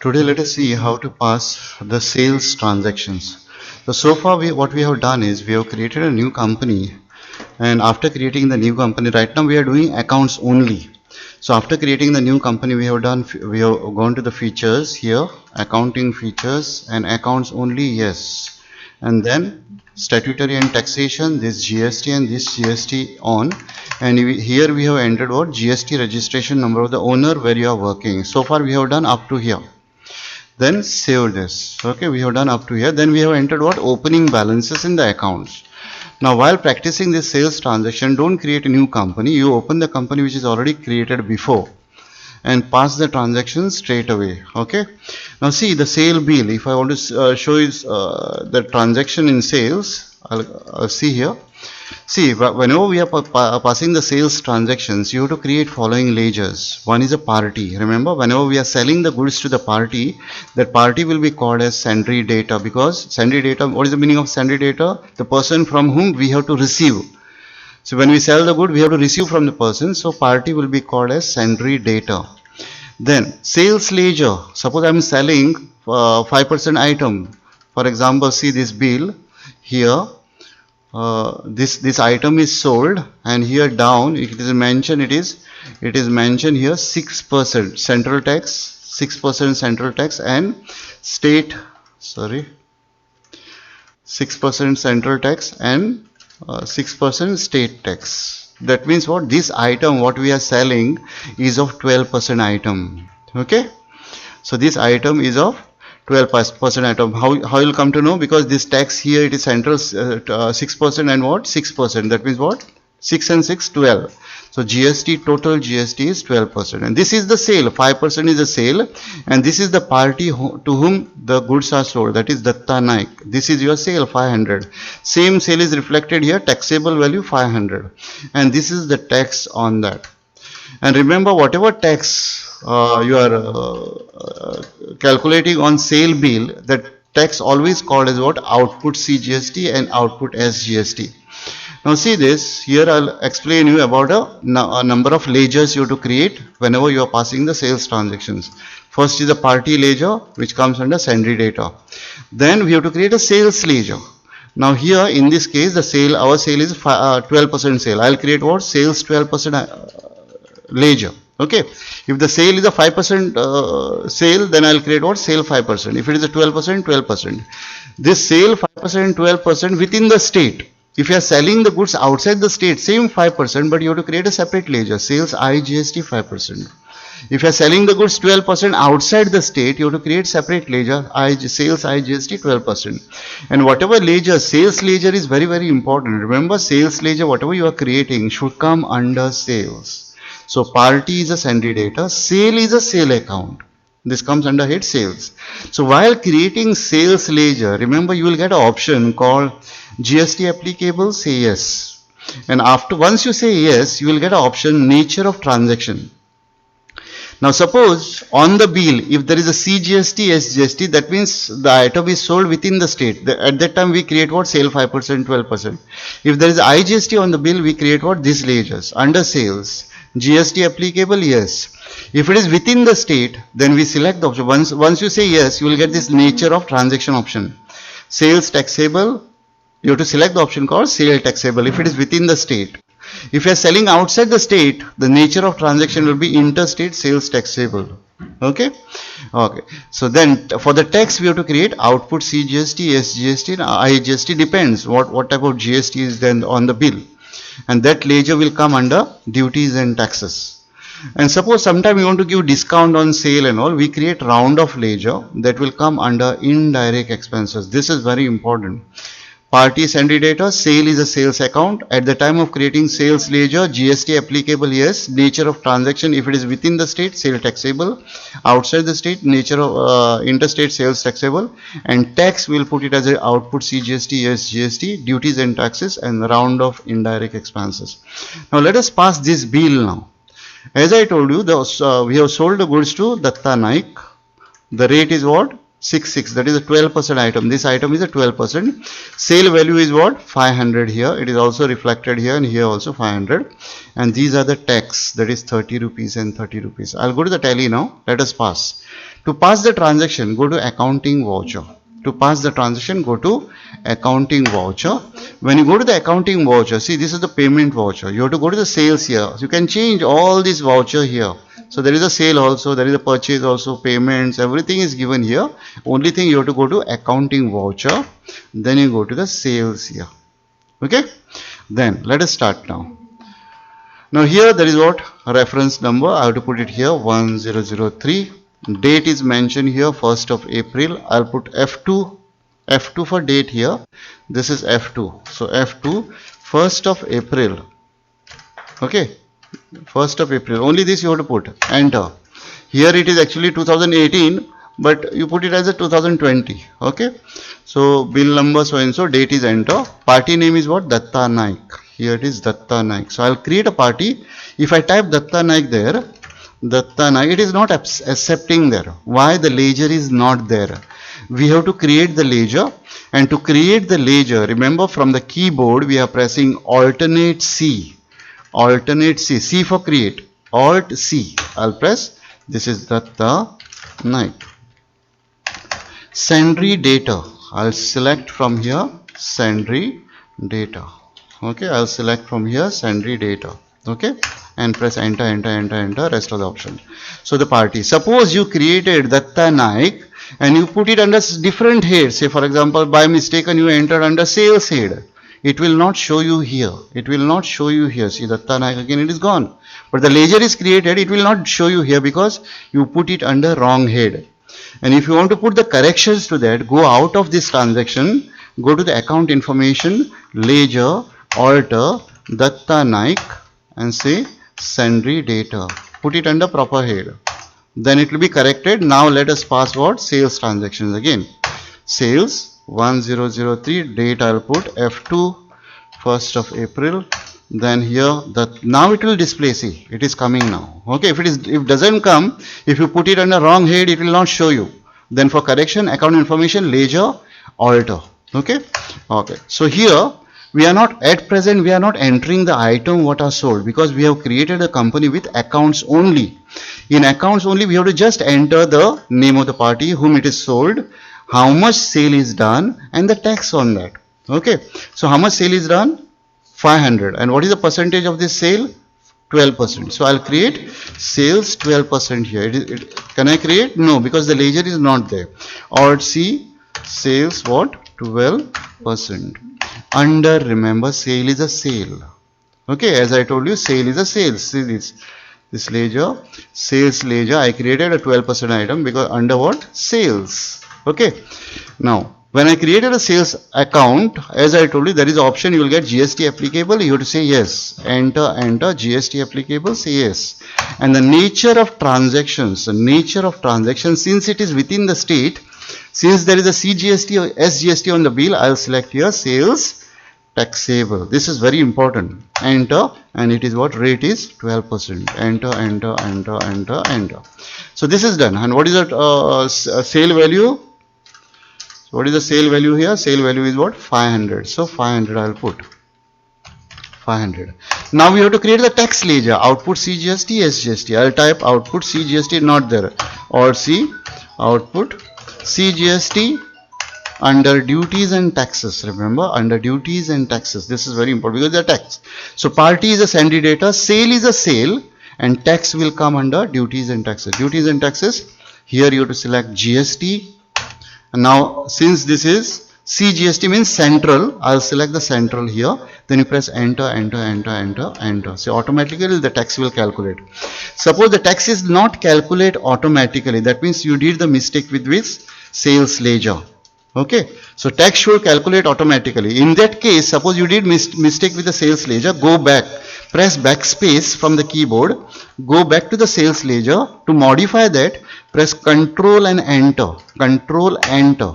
Today let us see how to pass the sales transactions. So far what we have done is we have created a new company, and after creating the new company, right now we are doing accounts only. So after creating the new company, we have gone to the features here, accounting features and accounts only, yes. And then statutory and taxation, this GST and this GST on. And here we have entered what GST registration number of the owner where you are working. So far we have done up to here. Then save this. Okay, we have done up to here. Then we have entered what opening balances in the accounts. Now while practicing this sales transaction, don't create a new company. You open the company which is already created before and pass the transaction straight away. Okay, now see the sale bill. If I want to show you the transaction in sales, I'll see here. See, whenever we are passing the sales transactions, you have to create following ledgers. One is a party. Remember, whenever we are selling the goods to the party, that party will be called as sundry debtor, because sundry debtor, what is the meaning of sundry debtor? The person from whom we have to receive. So when we sell the good, we have to receive from the person. So party will be called as sundry debtor. Then sales ledger. Suppose I am selling 5% item. For example, see this bill here. This item is sold, and here down it is mentioned, it is mentioned here 6% central tax, 6% central tax and state, 6% central tax and 6% state tax. That means what, this item what we are selling is of 12% item. Okay, so this item is of 12% item. How you'll come to know? Because this tax here, it is central 6% and what 6%. That means what, 6 and 6 12. So GST, total GST is 12%, and this is the sale. 5% is the sale, and this is the party to whom the goods are sold. That is Datta Naik. This is your sale 500. Same sale is reflected here. Taxable value 500, and this is the tax on that. And remember, whatever tax you are calculating on sale bill, that tax always called as what, output CGST and output SGST. Now see this, here I'll explain you about a number of ledgers you have to create whenever you are passing the sales transactions. First is a party ledger, which comes under sundry debtor. Then we have to create a sales ledger. Now here in this case, the sale, our sale is 12% sale. I'll create what, sales 12% ledger. Okay, if the sale is a 5% sale, then I'll create what, sale 5%. If it is a 12%, 12%. This sale 5%, 12% within the state. If you are selling the goods outside the state, same 5%, but you have to create a separate ledger, sales IGST 5%. If you are selling the goods 12% outside the state, you have to create separate ledger, sales IGST 12%. And whatever ledger, sales ledger is very, very important. Remember, sales ledger, whatever you are creating, should come under sales. So party is a sundry debtor, sale is a sale account. This comes under head sales. So while creating sales ledger, remember you will get an option called GST applicable, say yes. And once you say yes, you will get an option nature of transaction. Now suppose on the bill, if there is a CGST, SGST, that means the item is sold within the state. At that time we create what, sale 5%, 12%. If there is IGST on the bill, we create what, these ledgers under sales. GST applicable, yes. If it is within the state, then we select the option. Once you say yes, you will get this nature of transaction option. Sales taxable, you have to select the option called sale taxable if it is within the state. If you are selling outside the state, the nature of transaction will be interstate sales taxable. Okay. So then for the tax we have to create output CGST, SGST, IGST, depends what type of GST is then on the bill. And that ledger will come under duties and taxes. And suppose sometime you want to give discount on sale and all, we create round off ledger that will come under indirect expenses. This is very important. Party sundry debtor, sale is a sales account. At the time of creating sales ledger, GST applicable, yes. Nature of transaction, if it is within the state, sale taxable. Outside the state, nature of interstate sales taxable. And tax, we'll put it as a output CGST, SGST, duties and taxes, and round of indirect expenses. Now let us pass this bill now. As I told you, we have sold the goods to Datta Naik. The rate is what? 66, that is a 12% item. This item is a 12%. Sale value is what? 500 here. It is also reflected here, and here also 500. And these are the tax, that is 30 rupees and 30 rupees. I'll go to the tally now. Let us pass. To pass the transaction, go to accounting voucher. To pass the transaction, go to accounting voucher. When you go to the accounting voucher, see, this is the payment voucher. You have to go to the sales here. So you can change all this voucher here. So there is a sale also, there is a purchase also, payments, everything is given here. Only thing you have to go to accounting voucher. Then you go to the sales here. Okay. Then let us start now. Now here there is what? Reference number. I have to put it here 1003. Date is mentioned here 1st of April. I'll put F2 for date here. This is F2. So F2 1st of April. Okay. 1st of April. Only this you have to put. Enter. Here it is actually 2018, but you put it as a 2020. Okay. So bill number so and so, date is enter. Party name is what? Datta Naik. Here it is Datta Naik. So I'll create a party. If I type Datta Naik there, Datta Naik, it is not accepting there. Why? The ledger is not there. We have to create the ledger, and to create the ledger, remember from the keyboard we are pressing alternate C. Alternate C. C for create. Alt C. I'll press. This is Datta Naik. Sundry data. I'll select from here sundry data. Okay, I'll select from here sundry data. Okay, and press enter, enter, rest of the option. So the party. Suppose you created Datta Naik and you put it under different head. Say for example, by mistake you entered under sales head. It will not show you here. It will not show you here. See Datta Naik again, it is gone. But the ledger is created, it will not show you here because you put it under wrong head. And if you want to put the corrections to that, go out of this transaction, go to the account information, ledger, alter, Datta Naik and say sundry data. Put it under proper head. Then it will be corrected. Now let us pass what? Sales transactions again. Sales 1003, date I'll put F2 1st of April. Then here now it will display. See, it is coming now. Okay, if it doesn't come, if you put it under wrong head, it will not show you. Then for correction, account information, ledger, alter. Okay. So here we are not at present, we are not entering the item what are sold because we have created a company with accounts only. In accounts only, we have to just enter the name of the party, whom it is sold, how much sale is done, and the tax on that. Okay. So how much sale is done? 500. And what is the percentage of this sale? 12%. So I'll create sales 12% here. Can I create? No, because the ledger is not there. Alt C, sales what? 12%. Under, remember, sale is a sale. Okay, as I told you, sale is a sale. See this ledger, sales ledger, I created a 12% item because under what? Sales. Okay. Now, when I created a sales account, as I told you, there is option, you will get GST applicable. You have to say yes. Enter, GST applicable, say yes. And the nature of transactions, since it is within the state, since there is a CGST or SGST on the bill, I will select here sales taxable. This is very important. Enter, and it is what? Rate is 12%. Enter. So this is done. And what is that sale value? So what is the sale value here? Sale value is what? 500. So 500 I will put. 500. Now we have to create the tax ledger. Output CGST, SGST. I will type output CGST, not there. Or C, output CGST under duties and taxes. Remember, under duties and taxes. This is very important because they are tax. So party is a sundry data, sale is a sale, and tax will come under duties and taxes. Duties and taxes. Here you have to select GST. And now since this is CGST means central, I'll select the central here. Then you press enter. So automatically the tax will calculate. Suppose the tax is not calculate automatically. That means you did the mistake with this sales ledger. Okay. So tax should calculate automatically. In that case, suppose you did mistake with the sales ledger, go back. Press backspace from the keyboard. Go back to the sales ledger. To modify that, press Control and enter. Control enter.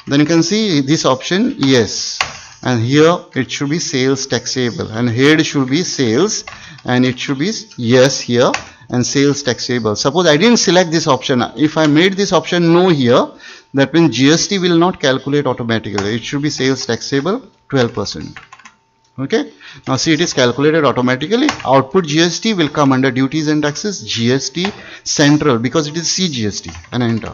Then you can see this option, yes, and here it should be sales taxable, and here it should be sales, and it should be yes here, and sales taxable. Suppose I didn't select this option. If I made this option no here, that means GST will not calculate automatically. It should be sales taxable 12%. Okay, now see, it is calculated automatically. Output GST will come under duties and taxes, GST central, because it is CGST, and enter.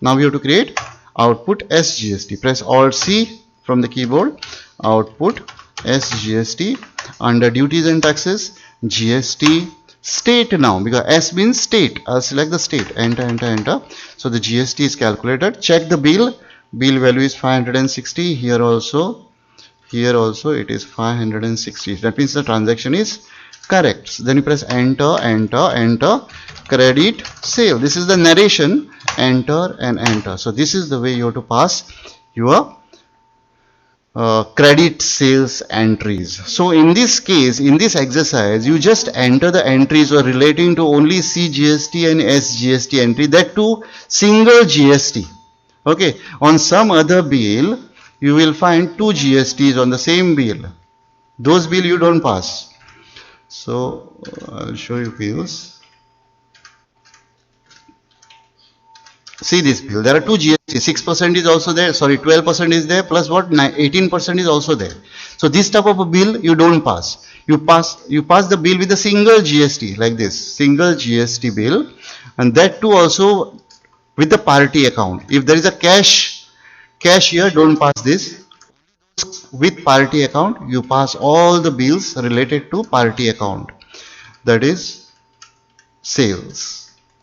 Now we have to create output SGST. Press Alt C from the keyboard. Output SGST under duties and taxes, GST state. Now because S means state, I'll select the state. Enter, enter, enter. So the GST is calculated. Check the bill. Bill value is 560. Here also it is 560. That means the transaction is correct. So then you press enter, enter, enter, credit, save. This is the narration. Enter and enter. So this is the way you have to pass your credit sales entries. So in this case, in this exercise, you just enter the entries or relating to only CGST and SGST entry, that too single GST. Okay, on some other bill you will find two GSTs on the same bill. Those bill you don't pass. So I'll show you bills. See this bill, there are two GST, 6% is also there, sorry, 12% is there, plus what, 18% is also there. So this type of a bill you don't pass. You pass the bill with a single GST, like this, single GST bill, and that too also with the party account. If there is a cash here, don't pass this. With party account, you pass all the bills related to party account, that is sales.